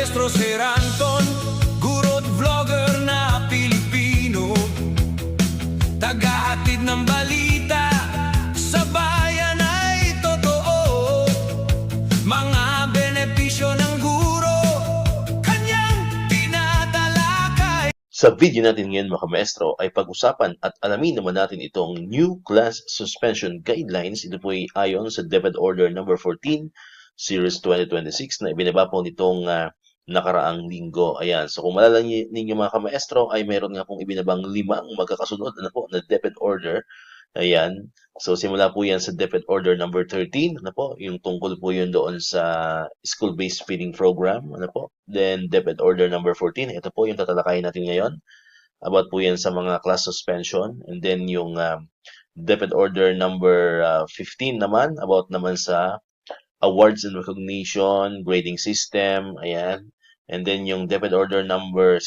Maestro Sir Anton, guro't vlogger na Pilipino, tagahatid ng balita sa bayan ay totoo. Mga benepisyo ng guro, kanyang tinatalakay. Sa video natin ngayon mga maestro ay pag-usapan at alamin naman natin itong New Class Suspension Guidelines. Ito po ay ayon sa DepEd Order No. 14 Series 2026 na ibinaba po nitong nakaraang linggo. Ayan. So kung malala ninyo mga kamaestro ay mayroon nga pong ibinabang 5 magkakasunod na DepEd Order. Ayan. So simula po yan sa DepEd Order No. 13, yung tungkol po yun doon sa school-based feeding program, Then DepEd Order No. 14, ito po yung tatalakayin natin ngayon. About po yan sa mga class suspension. And then yung DepEd Order No. 15 naman, about naman sa awards and recognition, grading system, ayan. And then yung DepEd Order No. 16,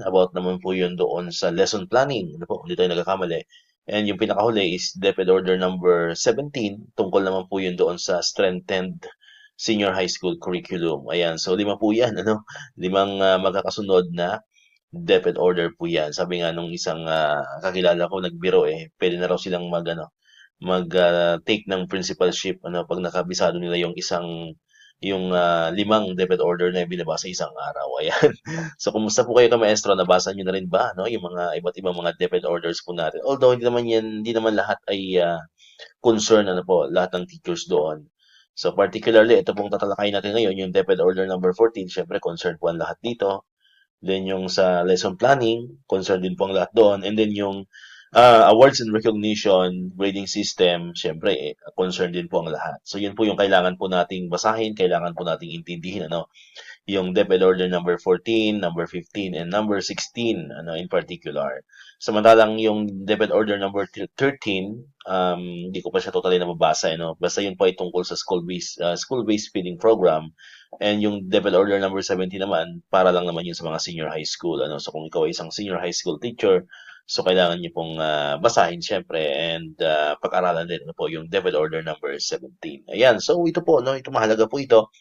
about naman po yun doon sa lesson planning. Hindi tayo nagkakamali. And yung pinakahuli is DepEd Order No. 17, tungkol naman po yun doon sa strengthened senior high school curriculum. Ayan, so 5 po yan, 5 magkakasunod na DepEd Order po yan. Sabi nga nung isang kakilala ko, nagbiro pwede na raw silang mag-take ng principalship pag nakabisado nila yung 5 DepEd Order na binabasa isang araw. Ayan. So kumusta po kayo kamaestro? Nabasa niyo na rin ba yung mga iba't ibang mga DepEd orders po natin? Although hindi naman lahat ay concern lahat ng teachers doon. So particularly ito pong tatalakayin natin ngayon, yung DepEd Order No. 14, syempre concern po ang lahat dito. Then yung sa lesson planning, concern din po ang lahat doon. And then yung awards and recognition, grading system, syempre, concern din po ang lahat. So, yun po yung kailangan po nating basahin, kailangan po nating intindihin, yung DepEd Order No. 14, No. 15, and No. 16, in particular. Samantalang yung DepEd Order No. 13, hindi ko pa siya totally nababasa, Basta yun po ay tungkol sa school-based feeding program. And yung DepEd Order No. 17 naman, para lang naman yun sa mga senior high school, So, kung ikaw ay isang senior high school teacher, so, kailangan niyo pong basahin, syempre, and pag-aralan din yung DepEd Order No. 17. Ayan, so ito po, ito mahalaga po ito.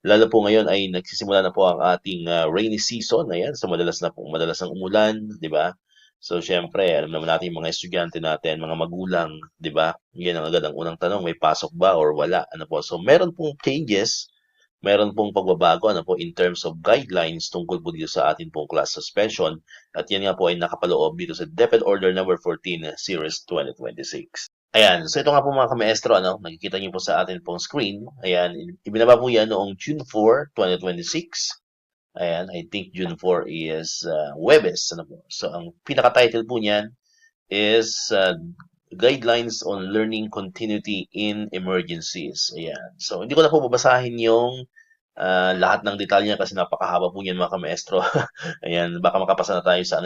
Lalo po ngayon ay nagsisimula na po ang ating rainy season. Ayan, so madalas ang umulan, di ba? So, syempre, alam naman natin yung mga estudyante natin, mga magulang, di ba? Yan ang agad ang unang tanong, may pasok ba or wala? So, meron pong changes, meron pong pagbabago in terms of guidelines tungkol po dito sa atin pong class suspension. At yan nga po ay nakapaloob dito sa DepEd Order No. 14 Series 2026. Ayan, so ito nga po mga kamaestro, nakikita niyo po sa atin pong screen. Ayan, ibinaba po yan noong June 4, 2026. Ayan, I think June 4 is Huwebes. So ang pinaka-title po niyan is Guidelines on Learning Continuity in Emergencies. Ayan. So, hindi ko na po babasahin yung lahat ng detalye kasi napakahaba po yan mga kamaestro. Ayan, baka makapasa na tayo sa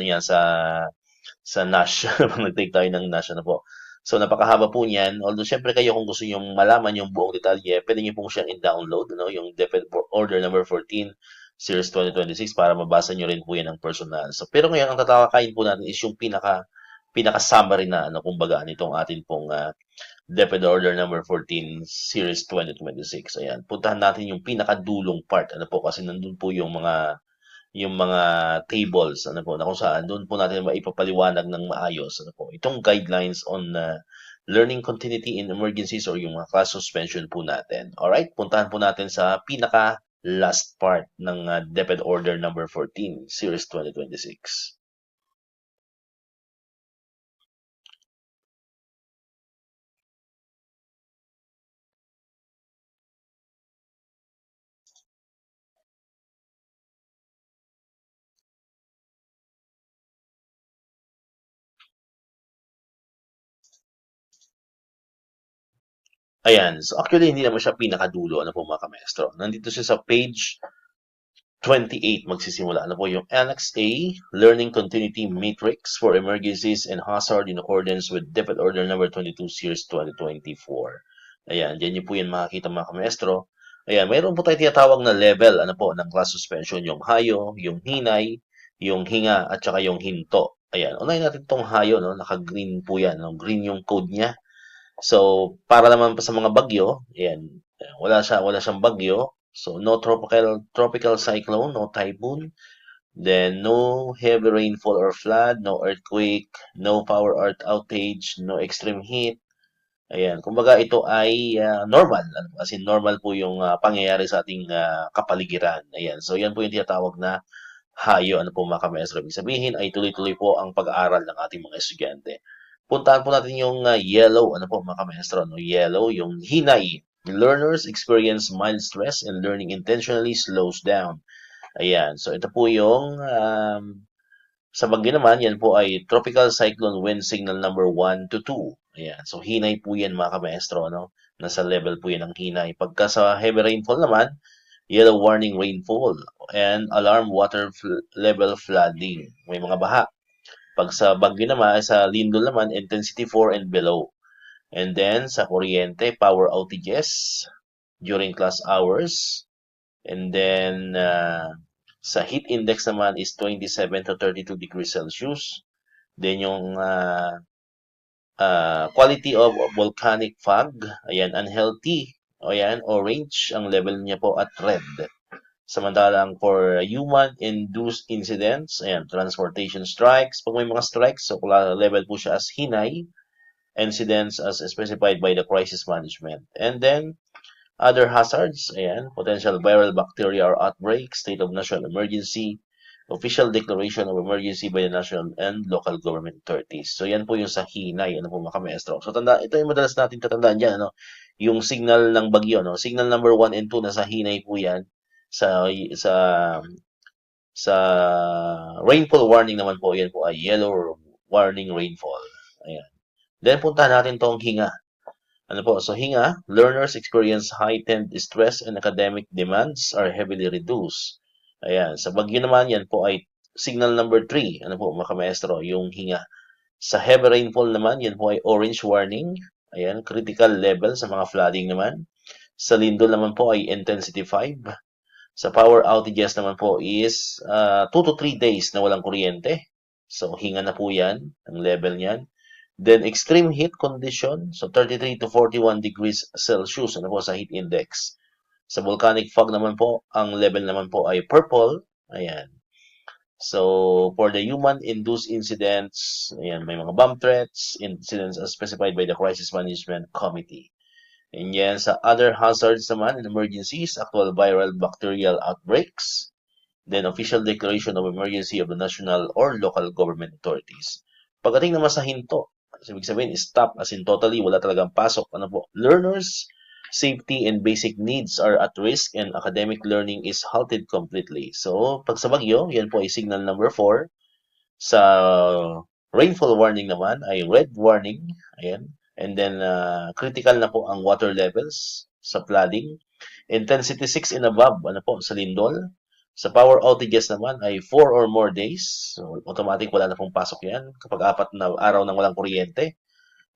sa NASH. Nag-take tayo ng NASH po. So, napakahaba po niyan. Although, syempre kayo kung gusto nyo malaman yung buong detalye, pwede nyo pong siyang i-download, yung DepEd Order No. 14 Series 2026 para mabasa nyo rin po yan ng personal. So, pero ngayon, ang tatalakayin po natin is yung pinaka-summary na kumbaga nitong atin pong DepEd Order No. 14 Series 2026. Ayan, puntahan natin yung pinakadulong part kasi nandun po yung mga tables na kung saan doon po natin maipapaliwanag ng maayos itong guidelines on learning continuity in emergencies or yung mga class suspension po natin. Alright, puntahan po natin sa pinaka last part ng DepEd Order No. 14 Series 2026. Ayan. So, actually, hindi naman siya pinakadulo, mga kamaestro. Nandito siya sa page 28 magsisimula. Yung Annex A, Learning Continuity Matrix for Emergencies and Hazard in accordance with DepEd Order No. 22 Series 2024. Ayan. Diyan niyo po yan makikita mga kamaestro. Ayan. Mayroon po tayo tinatawag na level, ng class suspension. Yung hayo, yung hinay, yung hinga, at saka yung hinto. Ayan. Unahin natin itong hayo, Naka-green po yan. Green yung code niya. So, para naman pa sa mga bagyo, ayan, wala siyang bagyo. So no tropical cyclone, no typhoon, then no heavy rainfall or flood, no earthquake, no power outage, no extreme heat. Ayan, kumbaga ito ay normal, as in normal po yung pangyayari sa ating kapaligiran. Ayan, so yan po yung tinatawag na hayo. Ano po mga kamaestro? Ibig sabihin ay tuloy-tuloy po ang pag-aaral ng ating mga estudyante. Puntahan po natin yung yellow. Ano po mga kamaestro? No? Yellow, yung hinay. Learners experience mild stress and learning intentionally slows down. Ayan, so ito po yung sa Baguio naman, yan po ay tropical cyclone wind signal number 1 to 2. Ayan. So, hinay po yan mga kamaestro, no? Nasa level po yan ng hinay. Pagka sa heavy rainfall naman, yellow warning rainfall and alarm level flooding. May mga baha. Pag sa Baguio naman, sa Lindol naman, intensity 4 and below. And then, sa kuryente, power outages during class hours. And then, sa heat index naman is 27 to 32 degrees Celsius. Then yung quality of volcanic fog, ayan, unhealthy. Ayan, orange ang level niya po at red. Samantalang for human-induced incidents, ayan, transportation strikes. Pag may mga strikes, so level po siya as hinay. Incidents as specified by the crisis management. And then, other hazards, ayan, potential viral bacteria or outbreak, state of national emergency, official declaration of emergency by the national and local government authorities. So yan po yung sa hinay, ano po mga kamaestro. So ito yung madalas natin tatandaan dyan, ano, yung signal ng bagyo, no? Signal number 1 and 2 nasa hinay po yan. Sa sa rainfall warning naman po, yan po ay yellow warning rainfall. Ayan. Then puntahan natin tong hinga. Ano po? So, hinga, learners experience heightened stress and academic demands are heavily reduced. Ayan. Sa Baguio naman, yan po ay signal number 3. Ano po, mga maestro, yung hinga. Sa heavy rainfall naman, yan po ay orange warning. Ayan, critical level sa mga flooding naman. Sa Lindol naman po ay intensity 5. Sa power outages naman po is 2 to 3 days na walang kuryente. So, hinga na po yan, ang level niyan. Then, extreme heat condition, so 33 to 41 degrees Celsius, ano po sa heat index. Sa volcanic fog naman po, ang level naman po ay purple. Ayan. So, for the human-induced incidents, ayan, may mga bomb threats, incidents as specified by the Crisis Management Committee. And yan, sa other hazards naman and emergencies, actual viral bacterial outbreaks, then official declaration of emergency of the national or local government authorities. Pagdating naman sa hinto, ibig sabihin, stop, as in totally, wala talagang pasok. Ano po? Learners, safety, and basic needs are at risk and academic learning is halted completely. So, pag sa Baguio, yan po ay signal number 4. Sa rainfall warning naman ay red warning. Ayan. And then, critical na po ang water levels sa flooding. Intensity 6 and above, ano po, sa Lindol. Sa power outages naman ay 4 or more days. So, automatic wala na pong pasok yan kapag 4 na araw nang walang kuryente.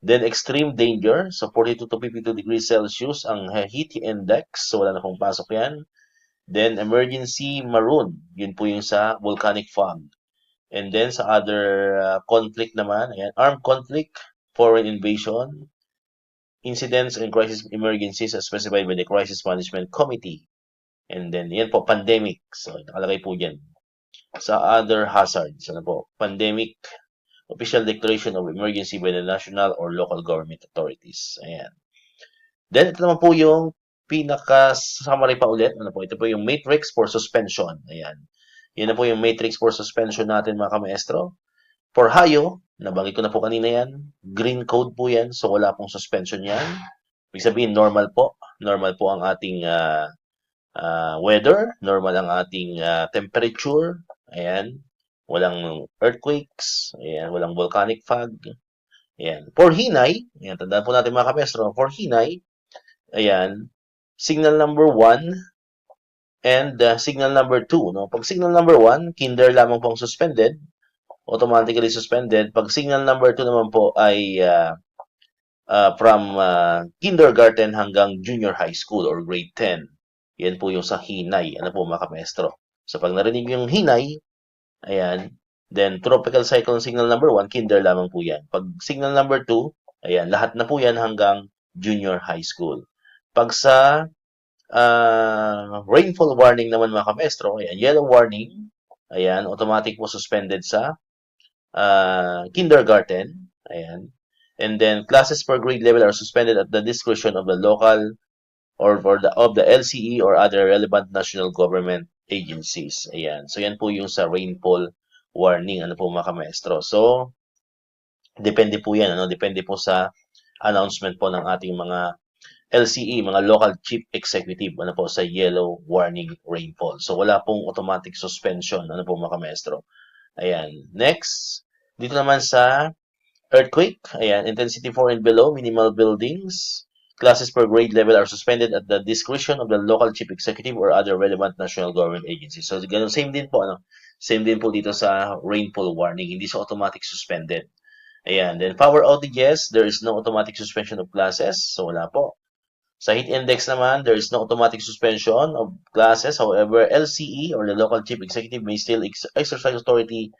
Then, extreme danger. So, 42 to 52 degrees Celsius ang heat index. So, wala na pong pasok yan. Then, emergency maroon. Yun po yung sa volcanic fog. And then, sa other conflict naman, ayan, armed conflict, foreign invasion, incidents and crisis emergencies as specified by the Crisis Management Committee. And then, yan po, pandemic. So, nakalagay po dyan. Sa other hazards, ano po, pandemic, official declaration of emergency by the national or local government authorities. Ayan. Then, ito naman po yung pinaka-summary pa ulit. Ano po, ito po yung matrix for suspension. Ayan. Yan na po yung matrix for suspension natin, mga kamaestro. For hayo, nabanggit ko na po kanina yan. Green code po yan. So, wala pong suspension yan. Ibig sabihin, normal po. Normal po ang ating weather, normal ang ating temperature, ayan, walang earthquakes, ayan, walang volcanic fog, ayan. For hinay, ayan, tandaan po natin mga kapestro, for hinay, ayan, signal number 1 and signal number 2, no? Pag signal number 1, kinder lamang pong suspended, automatically suspended. Pag signal number 2 naman po ay from kindergarten hanggang junior high school or grade 10. Yan po yung sa hinay. Ano po mga kamestro? So, pag narinig yung hinay, ayan, then tropical cyclone signal number 1, kinder lamang po yan. Pag signal number 2, ayan, lahat na po yan hanggang junior high school. Pag sa Rainfall warning naman mga ka-maestro, ayan, yellow warning, ayan, automatic po suspended sa kindergarten, ayan. And then classes per grade level are suspended at the discretion of the local or of the LCE or other relevant national government agencies. Ayan. So yan po yung sa rainfall warning, ano po mga ka-maestro. So depende po yan, ano? Depende po sa announcement po ng ating mga LCE, mga local chief executive, ano po, sa yellow warning rainfall. So wala pong automatic suspension, ano po mga ka-maestro. Ayan. Next, dito naman sa earthquake, ayan, intensity 4 and below, minimal buildings, classes per grade level are suspended at the discretion of the local chief executive or other relevant national government agencies. So, ganun, same din po, ano? Same din po dito sa rainfall warning, hindi siya automatic suspended. Ayan, then power outages, there is no automatic suspension of classes, so wala po. Sa heat index naman, there is no automatic suspension of classes. However, LCE or the local chief executive may still exercise authority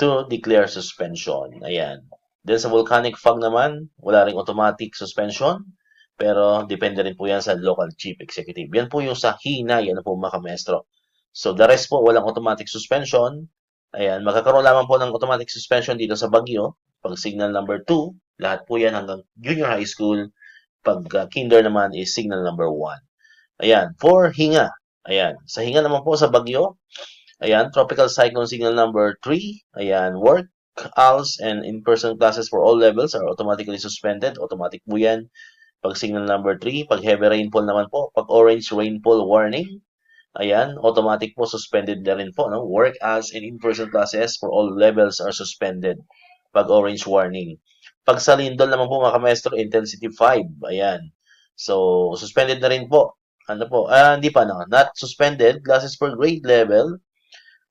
to declare suspension. Ayan. Then sa volcanic fog naman, wala ring automatic suspension, pero depende rin po yan sa local chief executive. Yan po yung sa hinay, yan po mga ka-maestro. So the rest po, walang automatic suspension. Ayan, magkakaroon lamang po ng automatic suspension dito sa Baguio, pag signal number 2, lahat po yan hanggang junior high school. Pag kinder naman is signal number 1. Ayan, for hinga. Ayan, sa hinga naman po sa Baguio, ayan, tropical cyclone signal number 3. Ayan, work, ALS, and in-person classes for all levels are automatically suspended. Automatic po yan. Pag signal number 3, pag heavy rainfall naman po, pag orange rainfall warning, ayan, automatic po suspended na rin po. No? Work, ALS, and in-person classes for all levels are suspended. Pag orange warning. Pag sa lindol naman po mga ka-maestro, intensity 5. Ayan. So, suspended na rin po. Ano po? Hindi pa, no? Not suspended. Classes per grade level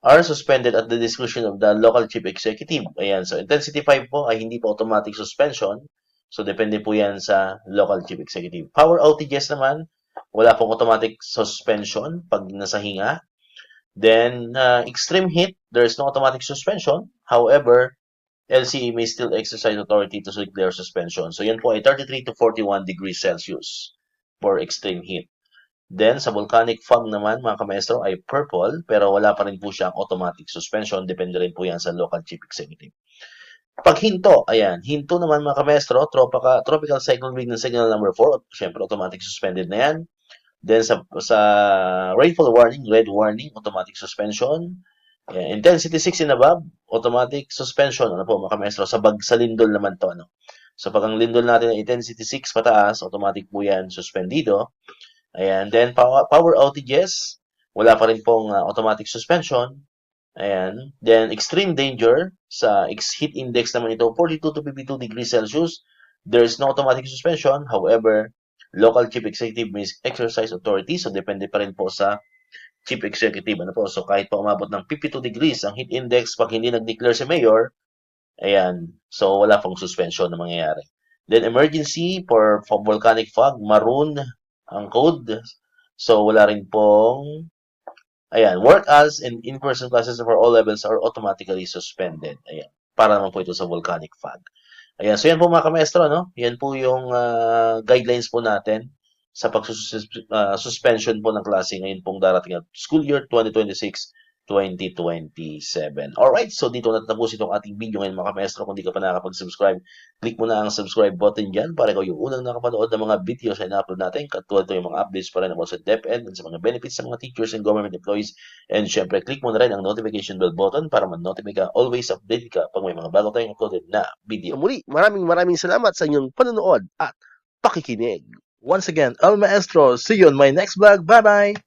are suspended at the discretion of the local chief executive. Ayan. So, intensity 5 po ay hindi po automatic suspension. So, depende po yan sa local chief executive. Power outages naman, wala pong automatic suspension pag nasa hinga. Then, extreme heat, there is no automatic suspension. However, LCE may still exercise authority to declare suspension. So, yan po ay 33 to 41 degrees Celsius for extreme heat. Then, sa volcanic fog naman, mga ka-maestro, ay purple, pero wala pa rin po siyang automatic suspension. Depende rin po yan sa local chief executive. Pag hinto, ayan, hinto naman mga ka-maestro, tropical cyclone signal signal number 4, syempre automatic suspended na yan. Then, sa rainfall warning, red warning, automatic suspension. Ayan, intensity 6 and above, automatic suspension. Ano po mga ka-maestro? Sa lindol naman to. Ano? So, pag ang lindol natin ay intensity 6 pataas, automatic po yan suspendido. Ayan. Then, power outages, wala pa rin pong automatic suspension. Ayan. Then, extreme danger, sa heat index naman ito, 42 to 52 degrees Celsius. There is no automatic suspension. However, local chief executive may exercise authority. So, depende pa rin po sa chief executive. Ano po? So, kahit pa umabot ng 52 degrees ang heat index, pag hindi nag-declare si mayor, ayan. So, wala pong suspension na mangyayari. Then, emergency for volcanic fog, maroon ang code. So, wala rin pong, ayan, work as and in-person classes for all levels are automatically suspended. Ayan. Para naman po ito sa volcanic fog. Ayan. So, yan po mga ka-maestro, no? Yan po yung guidelines po natin sa pag-suspension po ng klase ngayon pong darating at school year 2026-2027. Alright, so dito natatapos itong ating video ngayon mga ka-maestro. Kung di ka pa nakakapag-subscribe, click mo na ang subscribe button dyan para ikaw yung unang nakapanood ng mga videos na ina-upload natin. Katulad ito yung mga updates pa rin about sa DepEd and sa mga benefits sa mga teachers and government employees. And syempre, click mo na rin ang notification bell button para man-notify ka, always update ka pag may mga bago tayong uploaded na video. Muli, maraming salamat sa inyong panonood at pakikinig. Once again, El Maestro. See you on my next vlog. Bye-bye!